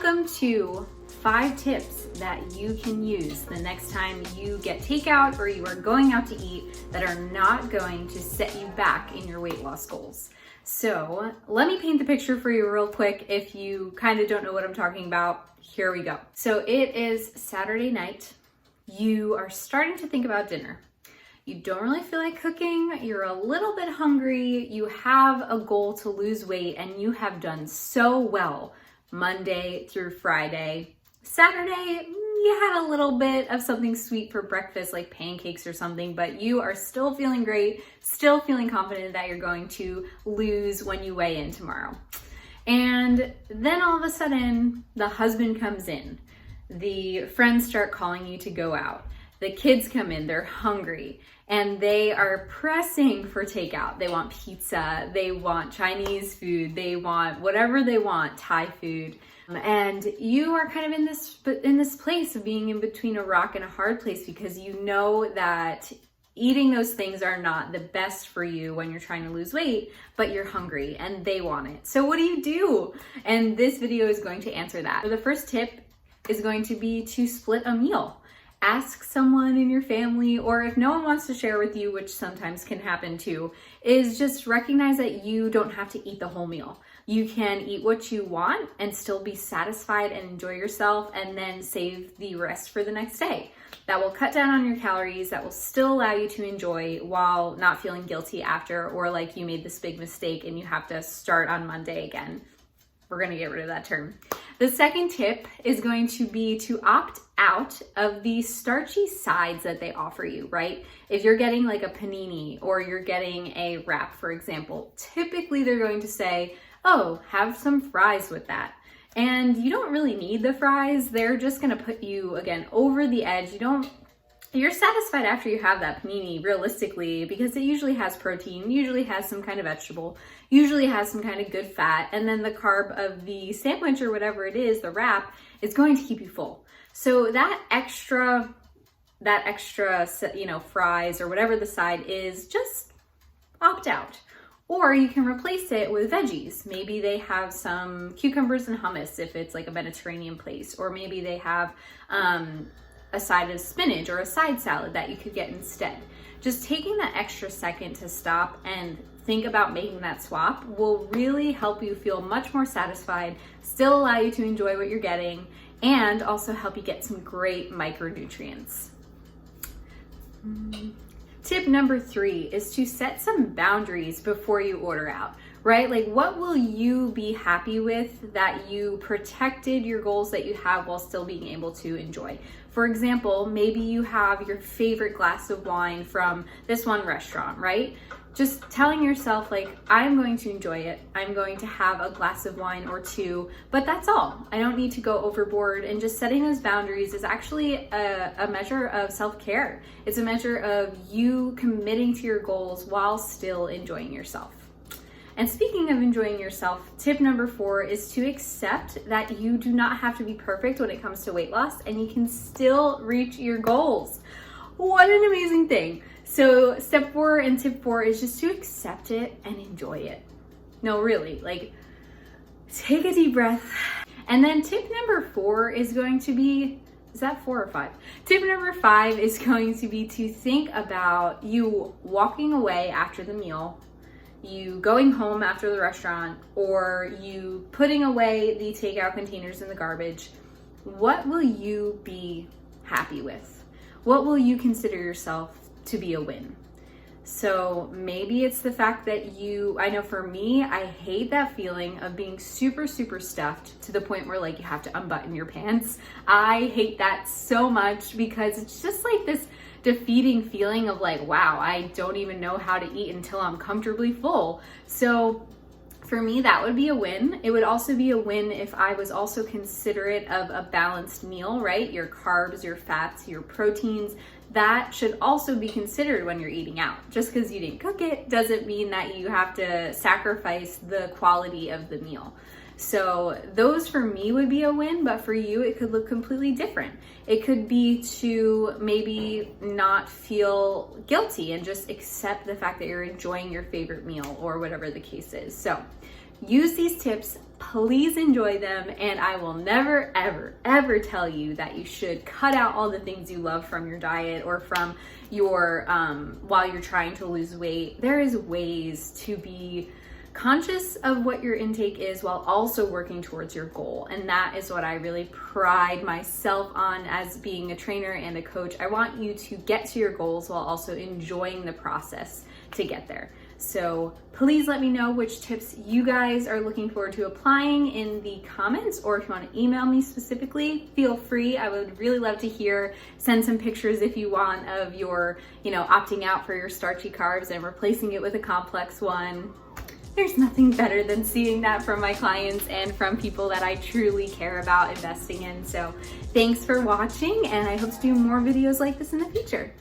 Welcome to 5 tips that you can use the next time you get takeout or you are going out to eat that are not going to set you back in your weight loss goals. So let me paint the picture for you real quick. If you kind of don't know what I'm talking about, here we go. So it is Saturday night. You are starting to think about dinner. You don't really feel like cooking, you're a little bit hungry, you have a goal to lose weight, and you have done so well Monday through Friday. Saturday, you had a little bit of something sweet for breakfast, like pancakes or something, but you are still feeling great, still feeling confident that you're going to lose when you weigh in tomorrow. And then all of a sudden, the husband comes in, the friends start calling you to go out. The kids come in, they're hungry, and they are pressing for takeout. They want pizza, they want Chinese food, they want whatever they want, Thai food. And you are kind of in this place of being in between a rock and a hard place because you know that eating those things are not the best for you when you're trying to lose weight, but you're hungry and they want it. So what do you do? And this video is going to answer that. So the first tip is going to be to split a meal. Ask someone in your family, or if no one wants to share with you, which sometimes can happen too, is just recognize that you don't have to eat the whole meal. You can eat what you want and still be satisfied and enjoy yourself, and then save the rest for the next day. That will cut down on your calories, that will still allow you to enjoy while not feeling guilty after, or like you made this big mistake and you have to start on Monday again. We're gonna get rid of that term. The second tip is going to be to opt out of the starchy sides that they offer you, right? If you're getting like a panini or you're getting a wrap, for example, typically they're going to say, oh, have some fries with that. And you don't really need the fries. They're just gonna put you, again, over the edge. You're satisfied after you have that panini, realistically, because it usually has protein, usually has some kind of vegetable, usually has some kind of good fat, and then the carb of the sandwich or whatever it is, the wrap, is going to keep you full. So that extra, fries or whatever the side is, just opt out. Or you can replace it with veggies. Maybe they have some cucumbers and hummus if it's like a Mediterranean place, or maybe they have a side of spinach or a side salad that you could get instead. Just taking that extra second to stop and think about making that swap will really help you feel much more satisfied, still allow you to enjoy what you're getting, and also help you get some great micronutrients. Tip number 3 is to set some boundaries before you order out, right? Like, what will you be happy with that you protected your goals that you have while still being able to enjoy? For example, maybe you have your favorite glass of wine from this one restaurant, right? Just telling yourself, like, I'm going to enjoy it. I'm going to have a glass of wine or 2, but that's all. I don't need to go overboard. And just setting those boundaries is actually a measure of self-care. It's a measure of you committing to your goals while still enjoying yourself. And speaking of enjoying yourself, tip number 4 is to accept that you do not have to be perfect when it comes to weight loss, and you can still reach your goals. What an amazing thing. So step 4 and tip 4 is just to accept it and enjoy it. No, really, like, take a deep breath. And then tip number 4 is going to be, is that 4 or 5? Tip number 5 is going to be to think about you walking away after the meal, you going home after the restaurant, or you putting away the takeout containers in the garbage. What will you be happy with? What will you consider yourself to be a win? So maybe it's the fact that I know for me, I hate that feeling of being super, super stuffed to the point where like you have to unbutton your pants. I hate that so much because it's just like this defeating feeling of like, wow, I don't even know how to eat until I'm comfortably full. So for me, that would be a win. It would also be a win if I was also considerate of a balanced meal, right? Your carbs, your fats, your proteins, that should also be considered when you're eating out. Just because you didn't cook it doesn't mean that you have to sacrifice the quality of the meal. So those for me would be a win, but for you, it could look completely different. It could be to maybe not feel guilty and just accept the fact that you're enjoying your favorite meal or whatever the case is. So use these tips please enjoy them, and I will never, ever, ever tell you that you should cut out all the things you love from your diet or from your, while you're trying to lose weight. There is ways to be conscious of what your intake is while also working towards your goal. And that is what I really pride myself on as being a trainer and a coach. I want you to get to your goals while also enjoying the process to get there. So please let me know which tips you guys are looking forward to applying in the comments, or if you want to email me specifically, feel free. I would really love to hear. Send some pictures if you want of your, opting out for your starchy carbs and replacing it with a complex one. There's nothing better than seeing that from my clients and from people that I truly care about investing in. So thanks for watching, and I hope to do more videos like this in the future.